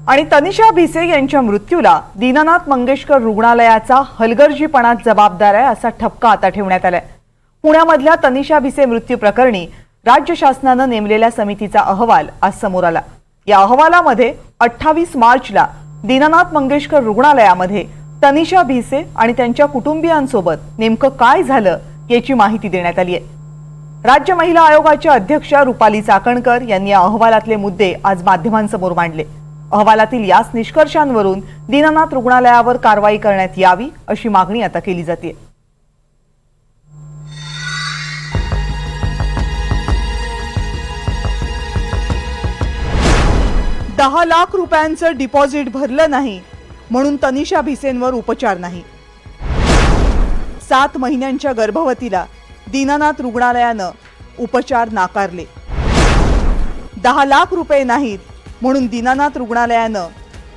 आणि तनिषा भिसे यांच्या मृत्यूला दीनानाथ मंगेशकर रुग्णालयाचा हलगर्जीपणा जबाबदार आहे असा ठपका आता ठेवण्यात आलाय। पुण्यामधल्या तनिषा भिसे मृत्यू प्रकरणी राज्य शासनाने नेमलेल्या समितीचा अहवाल आज समोर आला। या अहवालामध्ये 28 मार्चला दीनानाथ मंगेशकर रुग्णालयामध्ये तनिषा भिसे आणि त्यांच्या कुटुंबियांसोबत नेमकं काय झालं याची माहिती देण्यात आली आहे। राज्य महिला आयोगाच्या अध्यक्षा रुपाली चाकणकर यांनी या अहवालातले मुद्दे आज माध्यमांसमोर मांडले। अहवालातील याच निष्कर्षांवरून दीनानाथ रुग्णालयावर कारवाई करण्यात यावी अशी मागणी आता केली जाते। 10 लाख रुपयांचं डिपॉझिट भरलं नाही म्हणून तनिषा भिसेंवर उपचार नाही। 7 महिन्यांच्या गर्भवतीला दीनानाथ रुग्णालयानं उपचार नाकारले। 10 लाख रुपये नाहीत म्हणून दीनानाथ रुग्णालयानं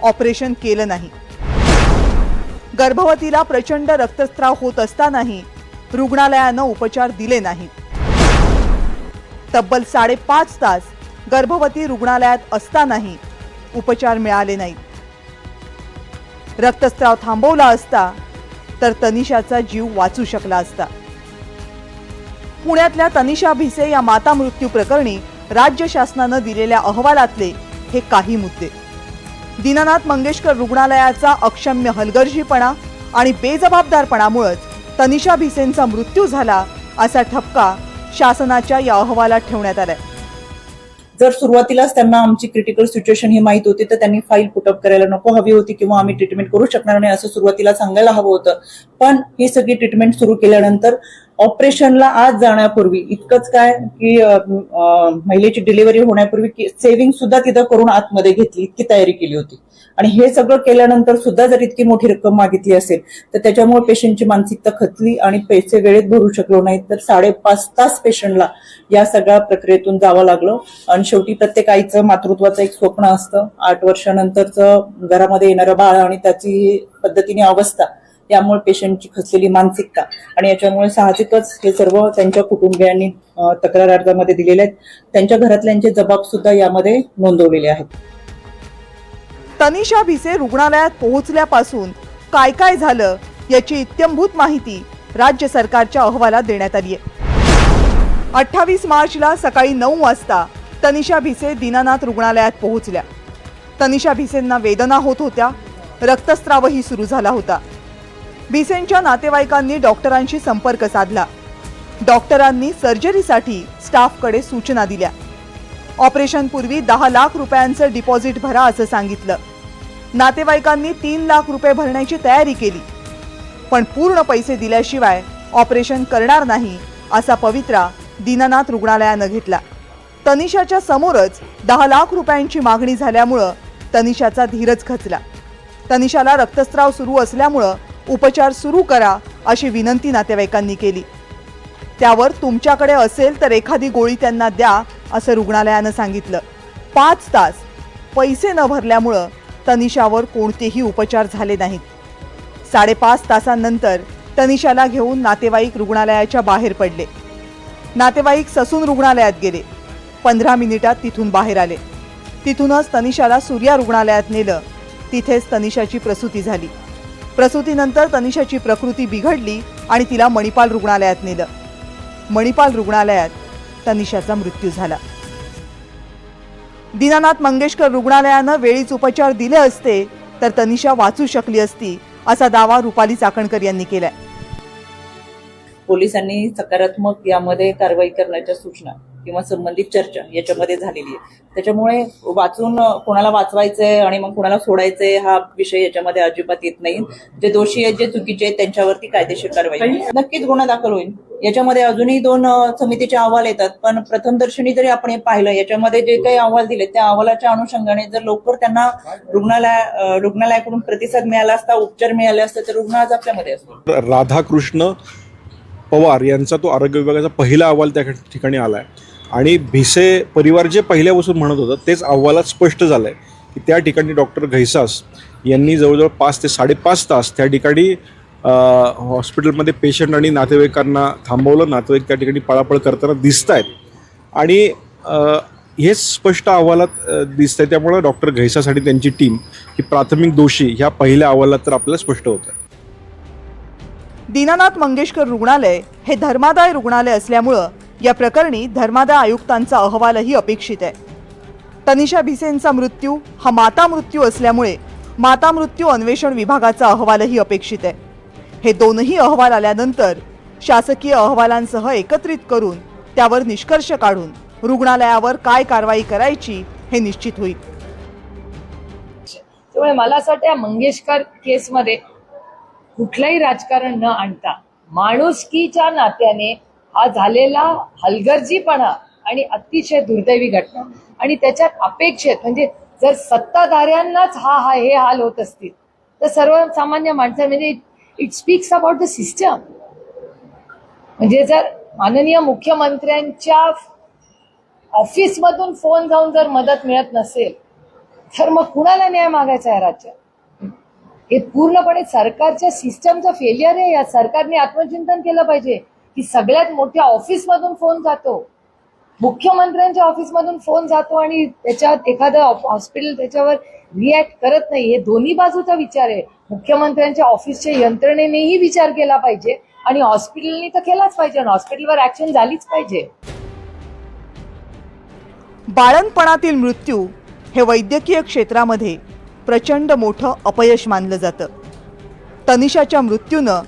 ऑपरेशन केलं नाही। गर्भवतीला प्रचंड रक्तस्राव होत असतानाही रुग्णालयानं उपचार दिले नाहीत। तब्बल 5.5 तास गर्भवती रुग्णालयात असतानाही उपचार मिळाले नाहीत। रक्तस्राव थांबवला असता तर तनिषाचा जीव वाचू शकला असता। पुण्यातल्या तनिषा भिसे या माता मृत्यू प्रकरणी राज्य शासनानं दिलेल्या अहवालातले हे काही मुद्दे। दीनानाथ मंगेशकर रुग्णालयाचा अक्षम्य हलगर्जीपणा आणि बेजबाबदारपणामुळेच तनिषा भिसेंचा मृत्यू झाला असा ठपका शासनाच्या या अहवालात ठेवण्यात आलाय। जर सुरुवातीलाच त्यांना आमची क्रिटिकल सिच्युएशन ही माहित होती तर त्यांनी फाईल पुटअप करायला नको हवी होती किंवा आम्ही ट्रीटमेंट करू शकणार नाही असं सुरुवातीला सांगायला हवं होतं। पण ही सगळी ट्रीटमेंट सुरू केल्यानंतर ऑपरेशनला आज जाण्यापूर्वी इतकंच काय की महिलेची डिलिव्हरी होण्यापूर्वी सेव्हिंग सुद्धा तिथं करून आतमध्ये घेतली, इतकी तयारी केली होती। आणि हे सगळं केल्यानंतर सुद्धा जर इतकी मोठी रक्कम मागितली असेल तर त्याच्यामुळे पेशंटची मानसिकता खचली आणि पैसे वेळेत भरू शकलो नाहीत तर 5.5 तास पेशंटला या सगळ्या प्रक्रियेतून जावं लागलं। आणि शेवटी प्रत्येक आईचं मातृत्वाचं एक स्वप्न असतं, 8 वर्षानंतरचं घरामध्ये येणारं बाळ आणि त्याची पद्धतीने अवस्था, त्यामुळे पेशंटची खचलेली मानसिकता आणि याच्यामुळे साहजिकच हे सर्व त्यांच्या कुटुंबियांनी तक्रार अर्जामध्ये दिलेले आहेत। त्यांच्या घरातल्यांचे जबाब सुद्धा यामध्ये नोंदवलेले आहेत। तनिषा भिसे रुग्णालयात पोहोचल्यापासून काय काय झालं याची इत्यंभूत माहिती राज्य सरकारच्या अहवालात देण्यात आली आहे। 28 मार्चला सकाळी 9 वाजता तनिषा भिसे दीनानाथ रुग्णालयात पोहोचल्या। तनिषा भिसेंना वेदना होत होत्या, रक्तस्रावही सुरू झाला होता। भिसेंच्या नातेवाईकांनी डॉक्टरांशी संपर्क साधला। डॉक्टरांनी सर्जरीसाठी स्टाफकडे सूचना दिल्या। ऑपरेशन पूर्वी 10 लाख रुपयांचं डिपॉझिट भरा असं सांगितलं। नातेवाईकांनी 3 लाख रुपये भरण्याची तयारी केली, पण पूर्ण पैसे दिल्याशिवाय ऑपरेशन करणार नाही असा पवित्रा दीनानाथ रुग्णालयानं घेतला। तनिषाच्या समोरच 10 लाख रुपयांची मागणी झाल्यामुळं तनिषाचा धीरच खचला। तनिषाला रक्तस्राव सुरू असल्यामुळं उपचार सुरू करा अशी विनंती नातेवाईकांनी केली। त्यावर तुमच्याकडे असेल तर एखादी गोळी त्यांना द्या असं रुग्णालयानं सांगितलं। 5 तास पैसे न भरल्यामुळं तनिषावर कोणतेही उपचार झाले नाहीत। 5.5 तासांनंतर तनिषाला घेऊन नातेवाईक रुग्णालयाच्या बाहेर पडले। नातेवाईक ससून रुग्णालयात गेले, 15 मिनिटात तिथून बाहेर आले। तिथूनच तनिषाला सूर्या रुग्णालयात नेलं, तिथेच तनिषाची प्रसूती झाली। प्रसूतीनंतर तनिषाची प्रकृती बिघडली आणि तिला मणिपाल रुग्णालयात नेलं। मणिपाल रुग्णालयात तनिषाचा मृत्यू झाला। दीनानाथ मंगेशकर रुग्णालयानं वेळीच उपचार दिले असते तर तनिषा वाचू शकली असती असा दावा रुपाली चाकणकर यांनी केलाय। पोलिसांनी सकारात्मक यामध्ये कारवाई करण्याच्या सूचना किंवा संबंधित चर्चा याच्यामध्ये झालेली आहे। त्याच्यामुळे वाचून कोणाला वाचवायचंय आणि मग कोणाला सोडायचंय हा विषय याच्यामध्ये अजिबात येत नाही। जे दोषी आहेत, जे चुकीचे आहेत त्यांच्यावरती कायदेशीर कारवाई नक्कीच गुन्हा दाखल होईल। याच्यामध्ये अजूनही 2 समितीचे अहवाल येतात, पण प्रथमदर्शनी जरी आपण हे पाहिलं याच्यामध्ये जे काही अहवाल दिले त्या अहवालाच्या अनुषंगाने जर लवकर त्यांना रुग्णालयाकडून प्रतिसाद मिळाला असता, उपचार मिळाले असते तर रुग्ण आज आपल्यामध्ये असतो। राधाकृष्ण पवार यांचा तो आरोग्य विभागाचा पहिला अहवाल त्या ठिकाणी आलाय आणि भिसे परिवार जे पहिल्यापासून म्हणत होतं तेच अहवालात स्पष्ट झालंय की त्या ठिकाणी डॉक्टर घैसास यांनी जवळजवळ 5 ते 5.5 तास त्या ठिकाणी हॉस्पिटलमध्ये पेशंट आणि नातेवाईकांना थांबवलं। नातेवाईक त्या ठिकाणी पळापळ करताना दिसत आहेत आणि हेच स्पष्ट अहवालात दिसतंय. त्यामुळे डॉक्टर घैसासाठी त्यांची टीम ही प्राथमिक दोषी ह्या पहिल्या अहवालात तर आपल्याला स्पष्ट होतं. दीनानाथ मंगेशकर रुग्णालय हे धर्मादाय रुग्णालय असल्यामुळं या प्रकरणी धर्मादाय आयुक्तांचा अहवालही अपेक्षित आहे. तनिषा भिसेंचा मृत्यू हा माता मृत्यू असल्यामुळे माता मृत्यू अन्वेषण विभागाचा अहवालही अपेक्षित आहे. हे दोनही अहवाल आल्यानंतर शासकीय अहवालांसह एकत्रित करून त्यावर निष्कर्ष काढून रुग्णालयावर काय कारवाई करायची हे निश्चित होईल. त्यामुळे मला असं वाटतं या मंगेशकर केसमध्ये कुठलंही राजकारण न आणता माणुसकीच्या नात्याने हा झालेला हलगर्जीपणा आणि अतिशय दुर्दैवी घटना आणि त्याच्यात अपेक्षित म्हणजे जर सत्ताधाऱ्यांनाच हे हाल होत असतील तर सर्वसामान्य माणसं म्हणजे it speaks about the system. म्हणजे जर माननीय मुख्यमंत्र्यांच्या ऑफिसमधून फोन जाऊन जर मदत मिळत नसेल तर मग कुणाला न्याय मागायचा आहे राज्यात? हे पूर्णपणे सरकारच्या सिस्टमचं फेलियर आहे. या सरकारने आत्मचिंतन केलं पाहिजे की सगळ्यात मोठ्या ऑफिसमधून फोन जातो, मुख्यमंत्र्यांच्या ऑफिसमधून फोन जातो आणि त्याच्यात एखादं हॉस्पिटल त्याच्यावर रिॲक्ट करत नाही. हे दोन्ही बाजूचा विचार आहे. मुख्यमंत्र्यांच्या ऑफिसच्या यंत्रणेनेही विचार केला पाहिजे आणि हॉस्पिटलनी तर केलाच पाहिजे आणि हॉस्पिटलवर ऍक्शन झालीच पाहिजे. बाळंतपणातील मृत्यू हे वैद्यकीय क्षेत्रामध्ये प्रचंड मोठं अपयश मानलं जातं. तनिषाच्या मृत्यूनं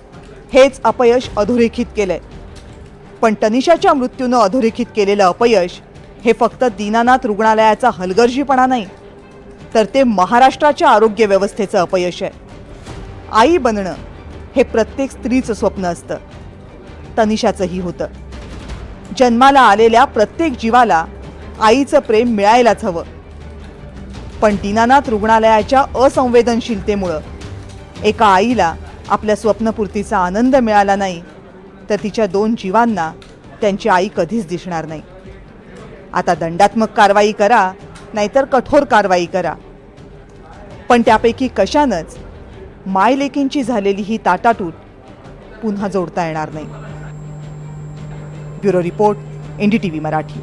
हेच अपयश अधोरेखित केलंय. पण तनिषाच्या मृत्यूनं अधोरेखित केलेलं अपयश हे फक्त दीनानाथ रुग्णालयाचा हलगर्जीपणा नाही, तर ते महाराष्ट्राच्या आरोग्य व्यवस्थेचं अपयश आहे. आई बनणं हे प्रत्येक स्त्रीचं स्वप्न असतं. तनिषाचंही होतं. जन्माला आलेल्या प्रत्येक जीवाला आईचं प्रेम मिळायलाच हवं. पण दीनानाथ रुग्णालयाच्या असंवेदनशीलतेमुळं एका आईला आपल्या स्वप्नपूर्तीचा आनंद मिळाला नाही तर तिच्या 2 जीवांना त्यांची आई कधीच दिसणार नाही. आता दंडात्मक कारवाई करा नाहीतर कठोर कारवाई करा, पण त्यापैकी कशानंच मायलेकींची झालेली ही ताटातूट पुन्हा जोडता येणार नाही. Bureau report, NDTV Marathi.